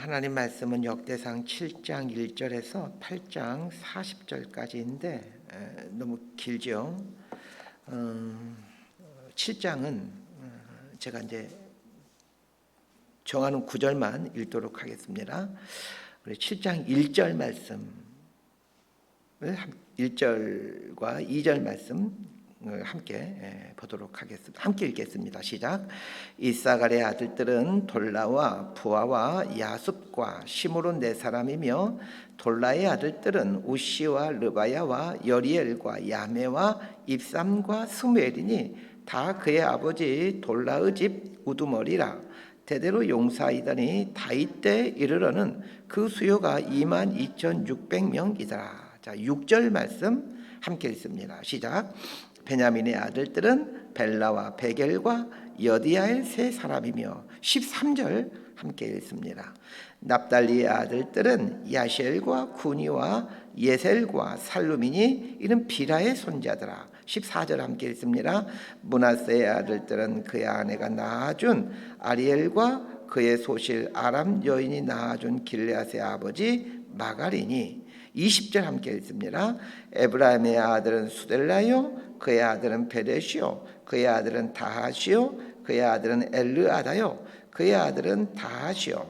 하나님 말씀은 역대상 7장 1절에서 8장 40절까지인데 너무 길죠. 7장은 제가 이제 정하는 구절만 읽도록 하겠습니다. 우리 7장 1절 말씀, 1절과 2절 말씀 함께 보도록 하겠습니다. 함께 읽겠습니다. 시작. 이사갈의 아들들은 돌라와 부아와 야숲과 시므론 네 사람이며 돌라의 아들들은 우시와 르바야와 여리엘과 야메와 입삼과 스무엘이니 다 그의 아버지 돌라의 집 우두머리라. 대대로 용사이더니 다윗 때 이르러는 그 수요가 22,600명이더라. 자, 6절 말씀 함께 읽습니다. 시작. 베냐민의 아들들은 벨라와 베겔과 여디아엘 세 사람이며 13절 함께 읽습니다. 납달리의 아들들은 야시엘과 구니와 예셀과 살루민이 이는 비라의 손자더라. 14절 함께 읽습니다. 므낫세의 아들들은 그의 아내가 낳아준 아리엘과 그의 소실 아람 여인이 낳아준 길르앗의 아버지 마가리니. 20절 함께 읽습니다. 에브라임의 아들은 수델라요 그의 아들은 베레시요 그의 아들은 다하시요 그의 아들은 엘르아다요 그의 아들은 다하시요.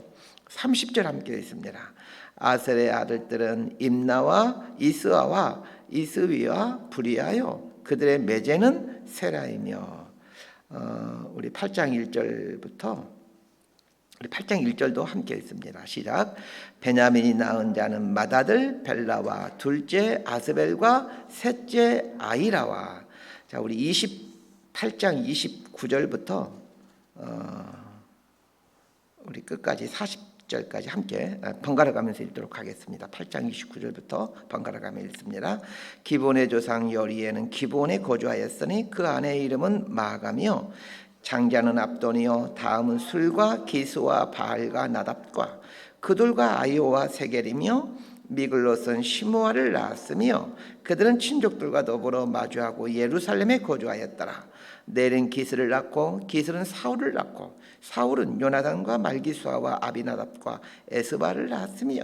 30절 함께 읽습니다. 아셀의 아들들은 임나와 이스아와 이스위와 브리아요 그들의 매제는 세라이며. 우리 8장 1절부터 우리 8장 1절도 함께 읽습니다. 시작. 베냐민이 낳은 자는 맏아들 벨라와 둘째 아스벨과 셋째 아이라와. 자, 우리 28장 29절부터 우리 끝까지 40절까지 함께 번갈아 가면서 읽도록 하겠습니다. 8장 29절부터 번갈아 가며 읽습니다. 기본의 조상 여리에는 기본에 거주하였으니 그 아내의 이름은 마가며 장자는 압돈이요 다음은 술과 기스와 바알과 나답과 그들과 아이오와 세겔이며 미글롯은 시므아를 낳았으며 그들은 친족들과 더불어 마주하고 예루살렘에 거주하였더라. 넬은 기스를 낳고 기스는 사울을 낳고 사울은 요나단과 말기수아와 아비나답과 에스바를 낳았으며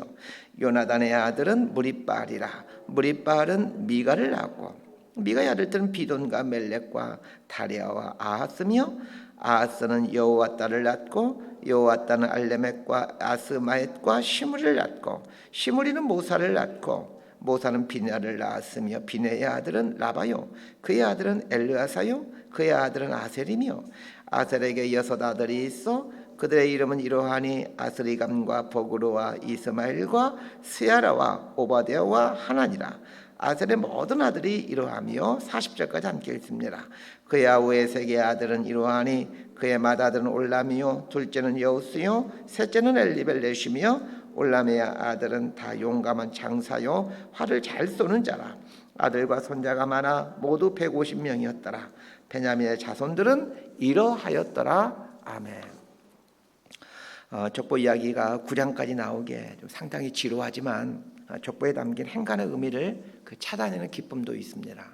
요나단의 아들은 무리바알이라. 무리바알은 미가를 낳았고 미가의 아들들은 비돈과 멜렉과 다리아와 아하스며 아하스는 여호와 딸을 낳고 여호와 딸은 알레멕과 아스마엣과 시므리를 낳고 시므리는 모사를 낳고 모사는 비냐를 낳았으며 비냐의 아들은 라바요 그의 아들은 엘르아사요 그의 아들은 아셀이며 아셀에게 6 아들이 있어 그들의 이름은 이러하니 아스리감과 버그로와 이스마엘과 스야라와 오바데아와 하나니라. 아셀의 모든 아들이 이러하며 40절까지 함께 읽습니다. 그의 아우의 세계 아들은 이러하니 그의 맏아들은 올람이요 둘째는 여우스요 셋째는 엘리벨렛이며 올람의 아들은 다 용감한 장사요 활을 잘 쏘는 자라. 아들과 손자가 많아 모두 150명이었더라. 베냐민의 자손들은 이러하였더라. 아멘. 족보 이야기가 9장까지 나오게 좀 상당히 지루하지만 족보에 담긴 행간의 의미를 찾아내는 기쁨도 있습니다.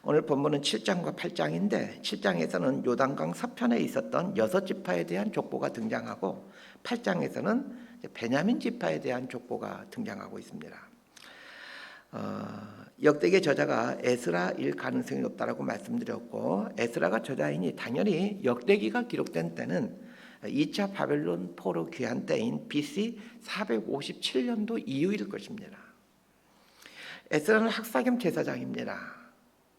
오늘 본문은 7장과 8장인데 7장에서는 요단강 서편에 있었던 6지파에 대한 족보가 등장하고 8장에서는 베냐민 지파에 대한 족보가 등장하고 있습니다. 역대기 저자가 에스라일 가능성이 높다라고 말씀드렸고 에스라가 저자이니 당연히 역대기가 기록된 때는 2차 바벨론 포로 귀환 때인 BC 457년도 이후일 것입니다. 에스라는 학사 겸 제사장입니다.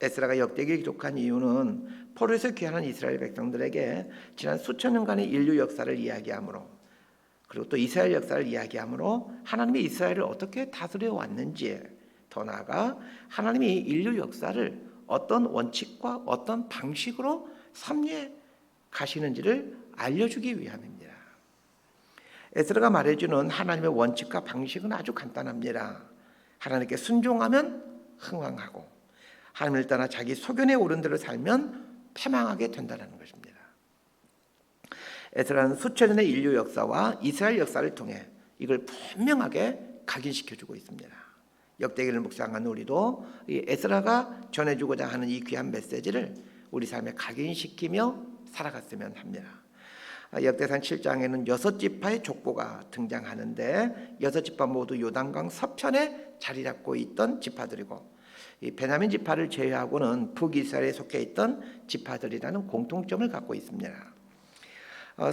에스라가 역대기를 기록한 이유는 포로에서 귀환한 이스라엘 백성들에게 지난 수천 년간의 인류 역사를 이야기하므로 그리고 또 이스라엘 역사를 이야기하므로 하나님이 이스라엘을 어떻게 다스려 왔는지 더 나아가 하나님이 인류 역사를 어떤 원칙과 어떤 방식으로 섭리해 가시는지를 알려주기 위함입니다. 에스라가 말해주는 하나님의 원칙과 방식은 아주 간단합니다. 하나님께 순종하면 흥왕하고 하나님을 떠나 자기 소견에 오른 대로 살면 패망하게 된다는 것입니다. 에스라는 수천 년의 인류 역사와 이스라엘 역사를 통해 이걸 분명하게 각인시켜주고 있습니다. 역대기를 묵상하는 우리도 이 에스라가 전해주고자 하는 이 귀한 메시지를 우리 삶에 각인시키며 살아갔으면 합니다. 역대상 7장에는 6지파의 족보가 등장하는데 6지파 모두 요단강 서편에 자리 잡고 있던 지파들이고, 이 베냐민 지파를 제외하고는 북이스라엘에 속해 있던 지파들이라는 공통점을 갖고 있습니다.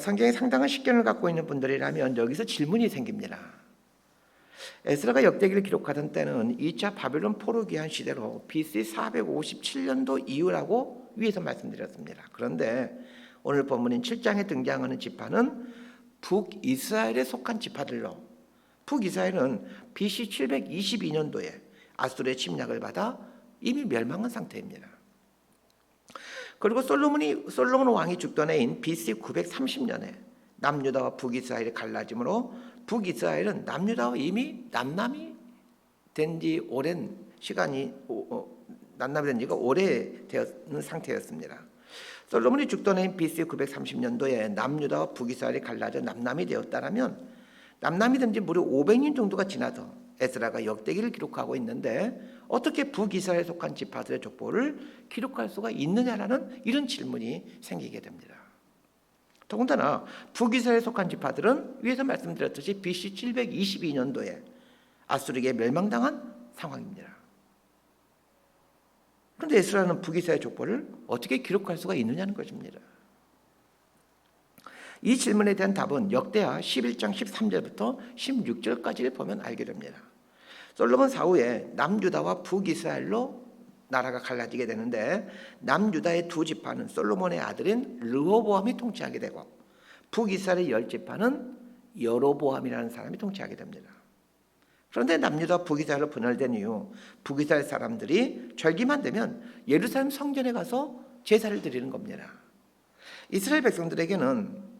성경에 상당한 식견을 갖고 있는 분들이라면 여기서 질문이 생깁니다. 에스라가 역대기를 기록하던 때는 2차 바벨론 포로 귀환 시대로 BC 457년도 이후라고 위에서 말씀드렸습니다. 그런데 오늘 본문인 7장에 등장하는 지파는 북이스라엘에 속한 지파들로, 북이스라엘은 BC 722년도에 아수르의 침략을 받아 이미 멸망한 상태입니다. 그리고 솔로몬 왕이 죽던 해인 BC 930년에 남유다와 북이스라엘이 갈라짐으로 북이스라엘은 남유다와 이미 남남이 된 지 오랜 시간이 남남이 된 지가 오래되는 상태였습니다. 솔로몬이 죽던 해인 BC 930년도에 남유다와 북이스라엘이 갈라져 남남이 되었다면 남남이 된 지 무려 500년 정도가 지나서 에스라가 역대기를 기록하고 있는데 어떻게 북이스라엘에 속한 지파들의 족보를 기록할 수가 있느냐라는 이런 질문이 생기게 됩니다. 더군다나 북이스라엘에 속한 지파들은 위에서 말씀드렸듯이 BC 722년도에 아수르에게 멸망당한 상황입니다. 그런데 에스라는 북이스라엘 족보를 어떻게 기록할 수가 있느냐는 것입니다. 이 질문에 대한 답은 역대하 11장 13절부터 16절까지를 보면 알게 됩니다. 솔로몬 사후에 남유다와 북이스라엘로 나라가 갈라지게 되는데 남유다의 두 지파는 솔로몬의 아들인 르호보암이 통치하게 되고 북이스라엘의 10지파는 여로보암이라는 사람이 통치하게 됩니다. 그런데 남유다와 북이스라엘로 분열된 이후 북이스라엘 사람들이 절기만 되면 예루살렘 성전에 가서 제사를 드리는 겁니다. 이스라엘 백성들에게는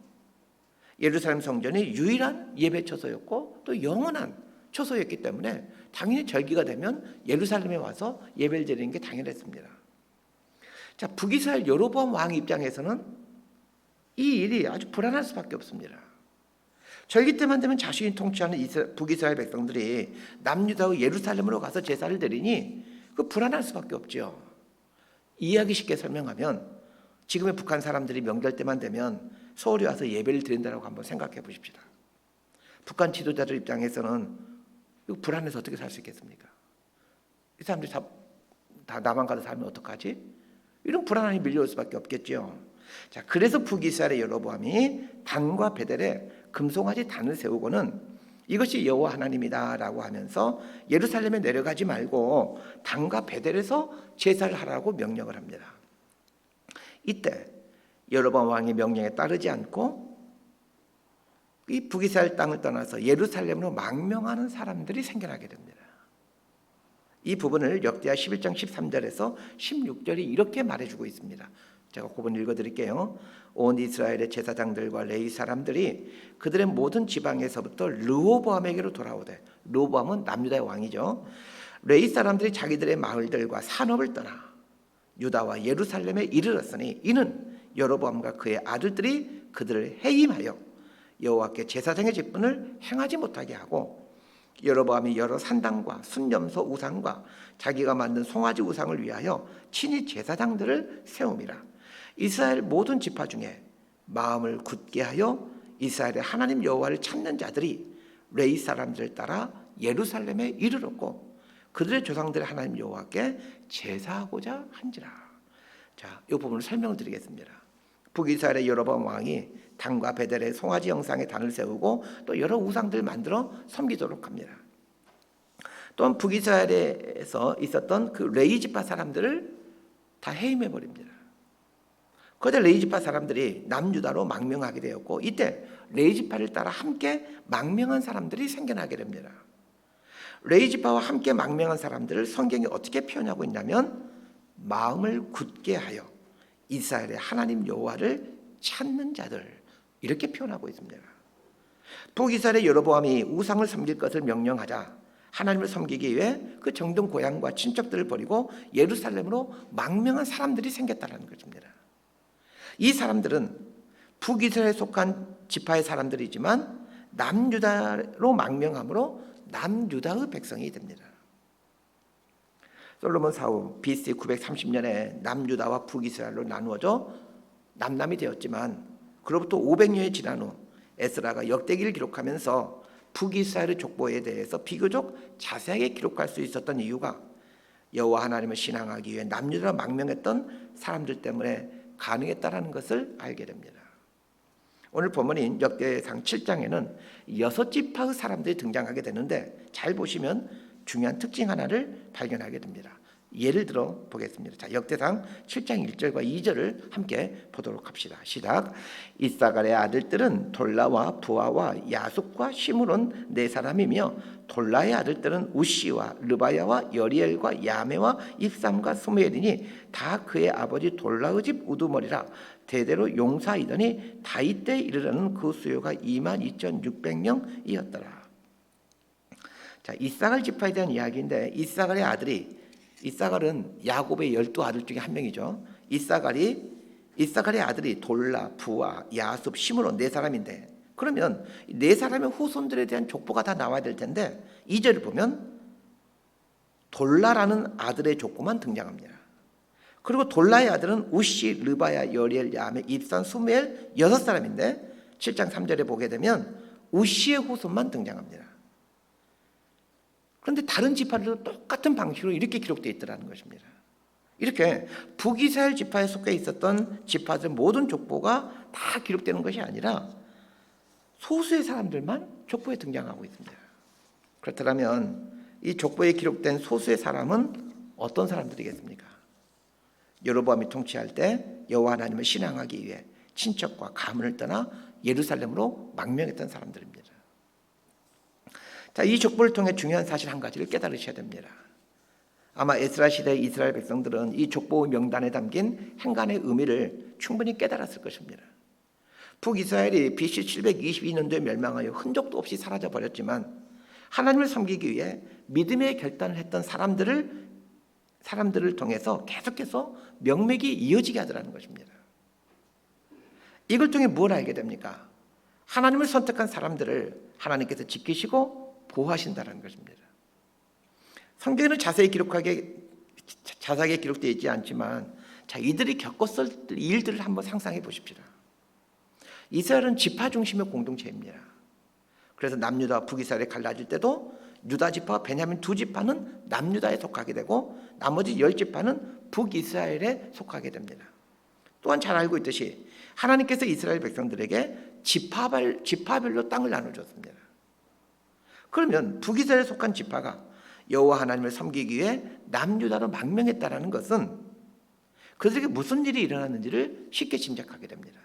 예루살렘 성전이 유일한 예배 처소였고 또 영원한 처소였기 때문에 당연히 절기가 되면 예루살렘에 와서 예배를 드리는 게 당연했습니다. 자, 북이스라엘 여로보암 왕 입장에서는 이 일이 아주 불안할 수밖에 없습니다. 절기 때만 되면 자신이 통치하는 북이스라엘 백성들이 남유다와 예루살렘으로 가서 제사를 드리니 그 불안할 수밖에 없죠. 이해하기 쉽게 설명하면 지금의 북한 사람들이 명절 때만 되면 서울에 와서 예배를 드린다고 한번 생각해 보십시다. 북한 지도자들 입장에서는 이거 불안해서 어떻게 살 수 있겠습니까? 이 사람들이 다 남한 가서 살면 어떡하지? 이런 불안함이 밀려올 수밖에 없겠죠. 자, 그래서 북이스라엘의 여로보암이 단과 베델에 금송아지 단을 세우고는 이것이 여호와 하나님이다라고 하면서 예루살렘에 내려가지 말고 단과 베델에서 제사를 하라고 명령을 합니다. 이때 여로보암 왕의 명령에 따르지 않고 이 북이스라엘 땅을 떠나서 예루살렘으로 망명하는 사람들이 생겨나게 됩니다. 이 부분을 역대하 11장 13절에서 16절이 이렇게 말해주고 있습니다. 제가 그 부분 읽어드릴게요. 온 이스라엘의 제사장들과 레위 사람들이 그들의 모든 지방에서부터 르호보암에게로 돌아오되, 르호보암은 남유다의 왕이죠. 레위 사람들이 자기들의 마을들과 산업을 떠나 유다와 예루살렘에 이르렀으니 이는 여로보암과 그의 아들들이 그들을 해임하여 여호와께 제사장의 직분을 행하지 못하게 하고 여로보암이 여러 산당과 순념소 우상과 자기가 만든 송아지 우상을 위하여 친히 제사장들을 세움이라. 이스라엘 모든 지파 중에 마음을 굳게 하여 이스라엘의 하나님 여호와를 찾는 자들이 레위 사람들을 따라 예루살렘에 이르렀고 그들의 조상들의 하나님 여호와께 제사하고자 한지라. 자, 이 부분을 설명을 드리겠습니다. 북이스라엘의 여로보암 왕이 단과 베델의 송아지 형상의 단을 세우고 또 여러 우상들을 만들어 섬기도록 합니다. 또한 북이스라엘에서 있었던 그 레위 지파 사람들을 다 해임해 버립니다. 그때 레위 지파 사람들이 남유다로 망명하게 되었고 이때 레위 지파를 따라 함께 망명한 사람들이 생겨나게 됩니다. 레위 지파와 함께 망명한 사람들을 성경이 어떻게 표현하고 있냐면 마음을 굳게 하여 이스라엘의 하나님 여호와를 찾는 자들, 이렇게 표현하고 있습니다. 북이스라엘의 여로보암이 우상을 섬길 것을 명령하자 하나님을 섬기기 위해 그 정든 고향과 친척들을 버리고 예루살렘으로 망명한 사람들이 생겼다는 것입니다. 이 사람들은 북이스라엘에 속한 지파의 사람들이지만 남유다로 망명함으로 남유다의 백성이 됩니다. 솔로몬 사후 BC 930년에 남유다와 북이스라엘로 나누어져 남남이 되었지만 그로부터 500년이 지난 후 에스라가 역대기를 기록하면서 북이스라엘의 족보에 대해서 비교적 자세하게 기록할 수 있었던 이유가 여호와 하나님을 신앙하기 위해 남유다로 망명했던 사람들 때문에 가능했다라는 것을 알게 됩니다. 오늘 본문인 역대상 7장에는 6지파의 사람들이 등장하게 되는데 잘 보시면 중요한 특징 하나를 발견하게 됩니다. 예를 들어 보겠습니다. 자, 역대상 7장 1절과 2절을 함께 보도록 합시다. 시작. 이사갈의 아들들은 돌라와 부아와 야sup과 시므론 네 사람이며 돌라의 아들들은 우시와 르바야와 여리엘과 야메와 입삼과 스무엘이니 다 그의 아버지 돌라의 집 우두머리라. 대대로 용사이더니 다윗 때 이르러는 그 수요가 22,600명이었더라. 자, 이사갈 지파에 대한 이야기인데 이사갈의 아들이 이사갈은 야곱의 12아들 중에 한 명이죠. 이사갈의 아들이 돌라, 부아, 야숲, 시므론 네 사람인데 그러면 네 사람의 후손들에 대한 족보가 다 나와야 될 텐데 2절을 보면 돌라라는 아들의 족보만 등장합니다. 그리고 돌라의 아들은 우시, 르바야, 여리엘, 야메, 입산, 스무엘 6사람인데 7장 3절에 보게 되면 우시의 후손만 등장합니다. 그런데 다른 지파들도 똑같은 방식으로 이렇게 기록되어 있더라는 것입니다. 이렇게 북이스라엘 지파에 속해 있었던 지파들 모든 족보가 다 기록되는 것이 아니라 소수의 사람들만 족보에 등장하고 있습니다. 그렇다면 이 족보에 기록된 소수의 사람은 어떤 사람들이겠습니까? 여로보암이 통치할 때 여호와 하나님을 신앙하기 위해 친척과 가문을 떠나 예루살렘으로 망명했던 사람들입니다. 자, 이 족보를 통해 중요한 사실 한 가지를 깨달으셔야 됩니다. 아마 에스라 시대 이스라엘 백성들은 이 족보 명단에 담긴 행간의 의미를 충분히 깨달았을 것입니다. 북이스라엘이 BC 722년도에 멸망하여 흔적도 없이 사라져 버렸지만 하나님을 섬기기 위해 믿음의 결단을 했던 사람들을 통해서 계속해서 명맥이 이어지게 하더라는 것입니다. 이걸 통해 뭘 알게 됩니까? 하나님을 선택한 사람들을 하나님께서 지키시고 보호하신다는 것입니다. 성경에는 자세하게 기록되어 있지 않지만 자, 이들이 겪었을 일들을 한번 상상해 보십시다. 이스라엘은 지파 중심의 공동체입니다. 그래서 남유다와 북이스라엘이 갈라질 때도 유다 지파와 베냐민 두 지파는 남유다에 속하게 되고 나머지 10지파는 북이스라엘에 속하게 됩니다. 또한 잘 알고 있듯이 하나님께서 이스라엘 백성들에게 지파별로 땅을 나눠줬습니다. 그러면 북이스라엘에 속한 지파가 여호와 하나님을 섬기기 위해 남유다로 망명했다는 것은 그들에게 무슨 일이 일어났는지를 쉽게 짐작하게 됩니다.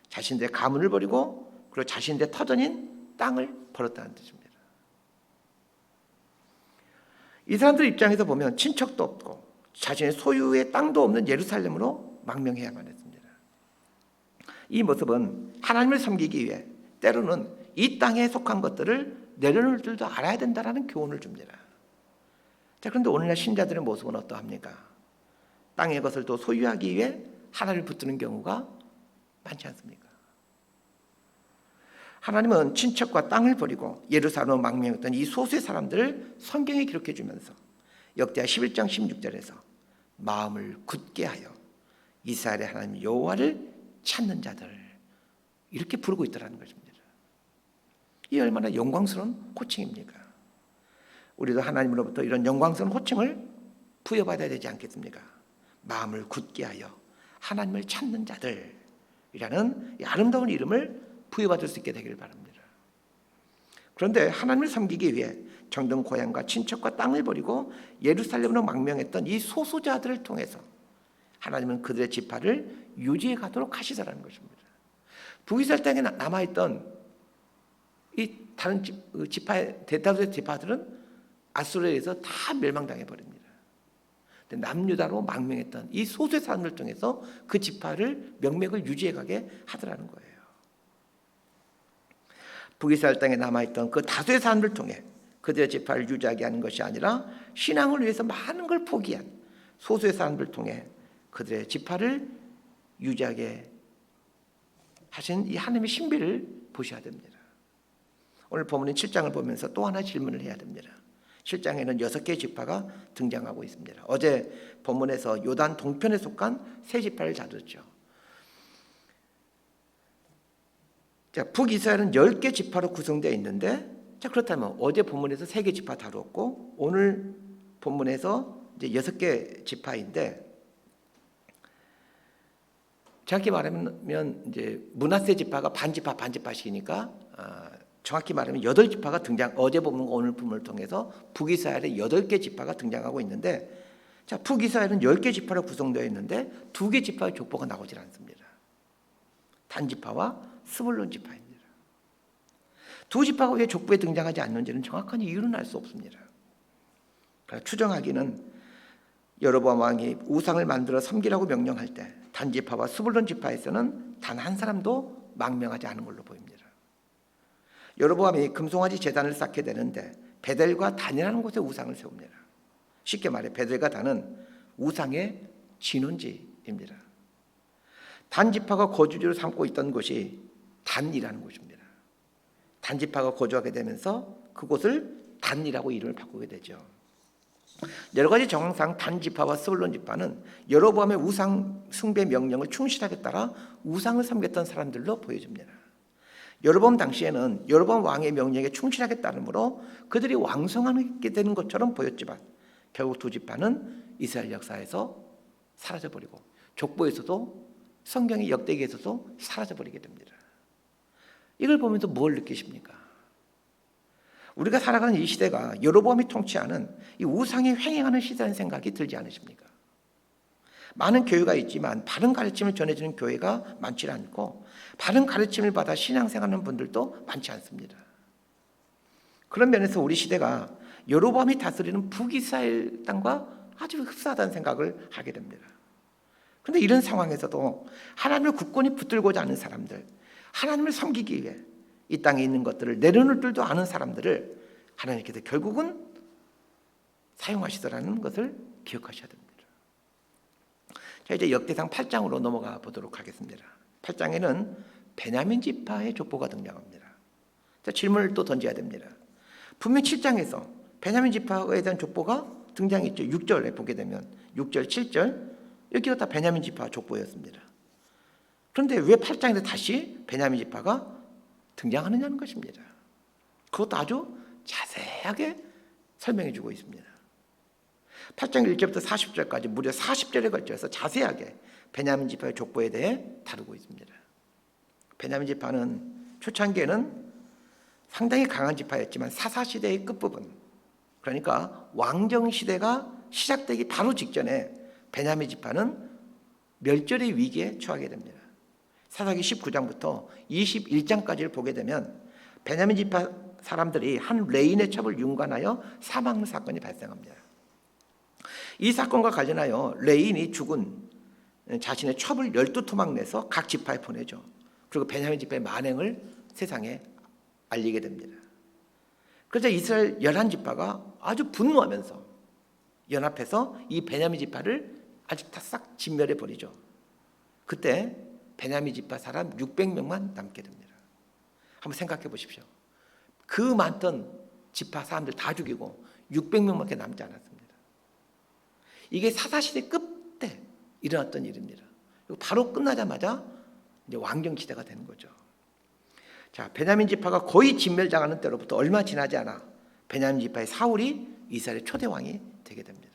자신들의 가문을 버리고 그리고 자신들의 터전인 땅을 버렸다는 뜻입니다. 이 사람들 입장에서 보면 친척도 없고 자신의 소유의 땅도 없는 예루살렘으로 망명해야만 했습니다. 이 모습은 하나님을 섬기기 위해 때로는 이 땅에 속한 것들을 내려놓을 줄도 알아야 된다는 교훈을 줍니다. 자, 그런데 오늘날 신자들의 모습은 어떠합니까? 땅의 것을 또 소유하기 위해 하나님을 붙드는 경우가 많지 않습니까? 하나님은 친척과 땅을 버리고 예루살렘으로 망명했던 이 소수의 사람들을 성경에 기록해 주면서 역대하 11장 16절에서 마음을 굳게 하여 이스라엘의 하나님 여호와를 찾는 자들 이렇게 부르고 있다는 것입니다. 이 얼마나 영광스러운 호칭입니까? 우리도 하나님으로부터 이런 영광스러운 호칭을 부여받아야 되지 않겠습니까? 마음을 굳게 하여 하나님을 찾는 자들이라는 이 아름다운 이름을 부여받을 수 있게 되기를 바랍니다. 그런데 하나님을 섬기기 위해 정든 고향과 친척과 땅을 버리고 예루살렘으로 망명했던 이 소수자들을 통해서 하나님은 그들의 지파를 유지해 가도록 하시더라는 것입니다. 북이스라엘 땅에 남아있던 이 다른 대다수의 지파들은 아수르에 의해서 다 멸망당해 버립니다. 남유다로 망명했던 이 소수의 사람을 통해서 그 지파를 명맥을 유지해 가게 하더라는 거예요. 북이스라엘 땅에 남아있던 그 다수의 사람을 통해 그들의 지파를 유지하게 하는 것이 아니라 신앙을 위해서 많은 걸 포기한 소수의 사람을 통해 그들의 지파를 유지하게 하신 이 하나님의 신비를 보셔야 됩니다. 오늘 본문인 7장을 보면서 또 하나 질문을 해야 됩니다. 7장에는 6개의 지파가 등장하고 있습니다. 어제 본문에서 요단 동편에 속한 세 지파를 다뤘죠. 자, 북이스라엘은 10개 지파로 구성되어 있는데, 자, 그렇다면 어제 본문에서 3개 지파 다루었고 오늘 본문에서 이제 6개 지파인데, 정확히 말하면 이제 므낫세 지파가 반지파씩이니까 정확히 말하면 8지파가 어제 본문과 오늘 본문을 통해서 북이스라엘의 8개 지파가 등장하고 있는데, 자, 북이스라엘은 10개 지파로 구성되어 있는데 2개 지파의 족보가 나오질 않습니다. 단 지파와 스불론 지파입니다. 두 지파가 왜 족보에 등장하지 않는지는 정확한 이유는 알 수 없습니다. 그러니까 추정하기는 여로보암 왕이 우상을 만들어 섬기라고 명령할 때 단 지파와 스불론 지파에서는 단 한 사람도 망명하지 않은 걸로 보입니다. 여로보암이 금송아지 제단을 쌓게 되는데 베델과 단이라는 곳에 우상을 세웁니다. 쉽게 말해 베델과 단은 우상의 진원지입니다. 단 지파가 거주지로 삼고 있던 곳이 단이라는 곳입니다. 단 지파가 거주하게 되면서 그곳을 단이라고 이름을 바꾸게 되죠. 여러 가지 정황상 단 지파와 스불론 지파는 여로보암의 우상 숭배 명령을 충실하게 따라 우상을 섬겼던 사람들로 보여집니다. 여로보암 당시에는 여로보암 왕의 명령에 충실하게 따르므로 그들이 왕성하게 되는 것처럼 보였지만 결국 두 지파는 이스라엘 역사에서 사라져버리고 족보에서도 성경의 역대기에서도 사라져버리게 됩니다. 이걸 보면서 뭘 느끼십니까? 우리가 살아가는 이 시대가 여로보암이 통치하는 이 우상에 횡행하는 시대라는 생각이 들지 않으십니까? 많은 교회가 있지만 바른 가르침을 전해주는 교회가 많지 않고 바른 가르침을 받아 신앙생활하는 분들도 많지 않습니다. 그런 면에서 우리 시대가 여로보암이 다스리는 북이스라엘 땅과 아주 흡사하다는 생각을 하게 됩니다. 그런데 이런 상황에서도 하나님을 굳건히 붙들고자 하는 사람들, 하나님을 섬기기 위해 이 땅에 있는 것들을 내려놓을 줄도 아는 사람들을 하나님께서 결국은 사용하시더라는 것을 기억하셔야 됩니다. 자, 이제 역대상 8장으로 넘어가 보도록 하겠습니다. 8장에는 베냐민 지파의 족보가 등장합니다. 자, 질문을 또 던져야 됩니다. 분명 7장에서 베냐민 지파에 대한 족보가 등장했죠. 6절에 보게 되면 6절, 7절 여기가 다 베냐민 지파 족보였습니다. 그런데 왜 8장에서 다시 베냐민 지파가 등장하느냐는 것입니다. 그것도 아주 자세하게 설명해 주고 있습니다. 8장 1절부터 40절까지 무려 40절에 걸쳐서 자세하게 베냐민 지파의 족보에 대해 다루고 있습니다. 베냐민 지파는 초창기에는 상당히 강한 지파였지만 사사시대의 끝부분, 그러니까 왕정시대가 시작되기 바로 직전에 베냐민 지파는 멸절의 위기에 처하게 됩니다. 사사기 19장부터 21장까지를 보게 되면 베냐민 지파 사람들이 한 레인의 첩을 윤관하여 사망 사건이 발생합니다. 이 사건과 관련하여 레인이 죽은 자신의 첩을 12토막 내서 각 지파에 보내죠. 그리고 베냐민 지파의 만행을 세상에 알리게 됩니다. 그래서 이스라엘 11지파가 아주 분노하면서 연합해서 이 베냐민 지파를 아주 다 싹 진멸해 버리죠. 그때 베냐민 지파 사람 600명만 남게 됩니다. 한번 생각해 보십시오. 그 많던 지파 사람들 다 죽이고 600명밖에 남지 않았습니다. 이게 사사시대 끝때 일어났던 일입니다. 그리고 바로 끝나자마자 이제 왕정시대가 되는 거죠. 자, 베냐민 지파가 거의 진멸당하는 때로부터 얼마 지나지 않아 베냐민 지파의 사울이 이스라엘의 초대 왕이 되게 됩니다.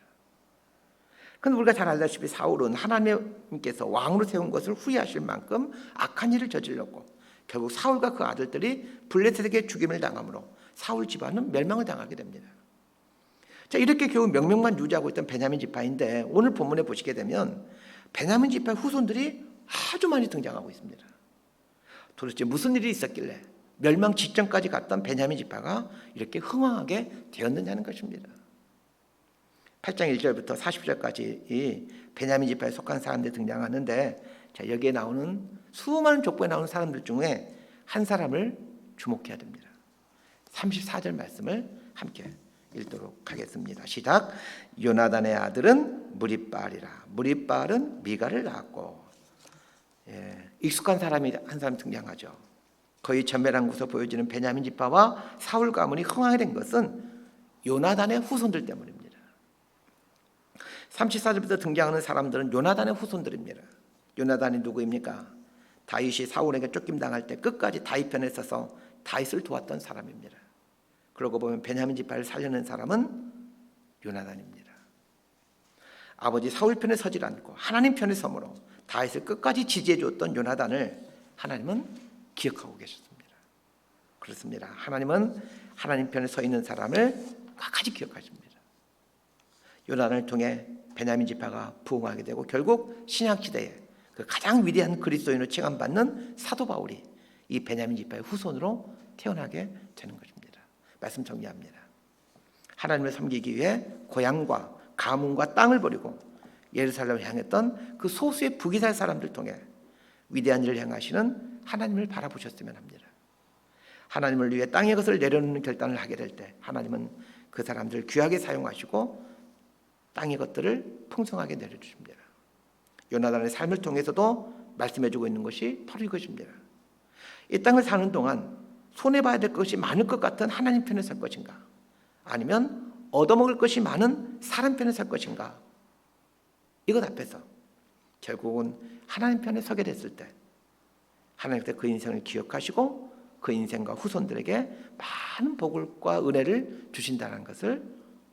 그런데 우리가 잘 알다시피 사울은 하나님께서 왕으로 세운 것을 후회하실 만큼 악한 일을 저질렀고 결국 사울과 그 아들들이 블레셋에게 죽임을 당함으로 사울 집안은 멸망을 당하게 됩니다. 자, 이렇게 결국 명명만 유지하고 있던 베냐민 지파인데 오늘 본문에 보시게 되면 베냐민 지파의 후손들이 아주 많이 등장하고 있습니다. 도대체 무슨 일이 있었길래 멸망 직전까지 갔던 베냐민 지파가 이렇게 흥왕하게 되었느냐는 것입니다. 8장 1절부터 40절까지 이 베냐민 지파에 속한 사람들이 등장하는데, 자, 여기에 나오는 수많은 족보에 나오는 사람들 중에 한 사람을 주목해야 됩니다. 34절 말씀을 함께 읽도록 하겠습니다. 시작. 요나단의 아들은 무리바알이라. 무리바알은 미가를 낳았고, 익숙한 사람이 한 사람 등장하죠. 거의 전멸한 곳에서 보여지는 베냐민 지파와 사울 가문이 흥하게 된 것은 요나단의 후손들 때문입니다. 34절부터 등장하는 사람들은 요나단의 후손들입니다. 요나단이 누구입니까? 다윗이 사울에게 쫓김당할 때 끝까지 다윗 편에 서서 다윗을 도왔던 사람입니다. 그러고 보면 베냐민 지파를 살려낸 사람은 요나단입니다. 아버지 사울 편에 서질 않고 하나님 편에 서므로 다윗을 끝까지 지지해 줬던 요나단을 하나님은 기억하고 계셨습니다. 그렇습니다. 하나님은 하나님 편에 서 있는 사람을 끝까지 기억하십니다. 요나단을 통해 베냐민 지파가 부흥하게 되고 결국 신약 시대에 그 가장 위대한 그리스도인으로 칭함받는 사도 바울이 이 베냐민 지파의 후손으로 태어나게 되는 것입니다. 말씀 정리합니다. 하나님을 섬기기 위해 고향과 가문과 땅을 버리고 예루살렘을 향했던 그 소수의 북이스라엘 사람들 통해 위대한 일을 행하시는 하나님을 바라보셨으면 합니다. 하나님을 위해 땅의 것을 내려놓는 결단을 하게 될 때 하나님은 그 사람들을 귀하게 사용하시고 땅의 것들을 풍성하게 내려주십니다. 요나단의 삶을 통해서도 말씀해주고 있는 것이 바로 이것입니다. 이 땅을 사는 동안 손해봐야 될 것이 많을 것 같은 하나님 편에 설 것인가, 아니면 얻어먹을 것이 많은 사람 편에 설 것인가, 이것 앞에서 결국은 하나님 편에 서게 됐을 때 하나님께서 그 인생을 기억하시고 그 인생과 후손들에게 많은 복과 은혜를 주신다는 것을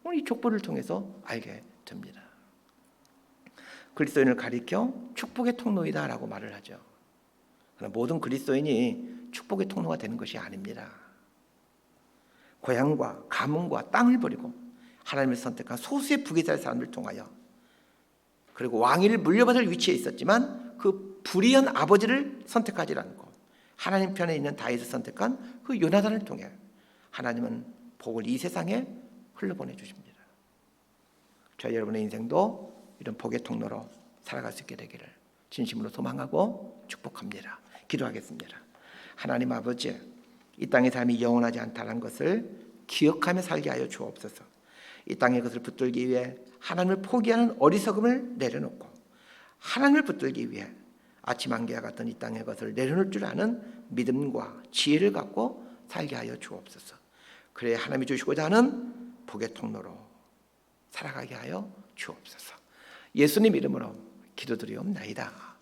오늘 이 족보를 통해서 알게 됩니다. 그리스도인을 가리켜 축복의 통로이다라고 말을 하죠. 그러나 모든 그리스도인이 축복의 통로가 되는 것이 아닙니다. 고향과 가문과 땅을 버리고 하나님을 선택한 소수의 북이스라엘 사람을 통하여, 그리고 왕위를 물려받을 위치에 있었지만 그 불의한 아버지를 선택하지 않고 하나님 편에 있는 다윗을 선택한 그 요나단을 통해 하나님은 복을 이 세상에 흘러보내 주십니다. 저희 여러분의 인생도 이런 복의 통로로 살아갈 수 있게 되기를 진심으로 소망하고 축복합니다. 기도하겠습니다. 하나님 아버지, 이 땅의 삶이 영원하지 않다는 것을 기억하며 살게 하여 주옵소서. 이 땅의 것을 붙들기 위해 하나님을 포기하는 어리석음을 내려놓고 하나님을 붙들기 위해 아침 안개와 같은 이 땅의 것을 내려놓을 줄 아는 믿음과 지혜를 갖고 살게 하여 주옵소서. 그래야 하나님이 주시고자 하는 복의 통로로 살아가게 하여 주옵소서. 예수님 이름으로 기도드리옵나이다.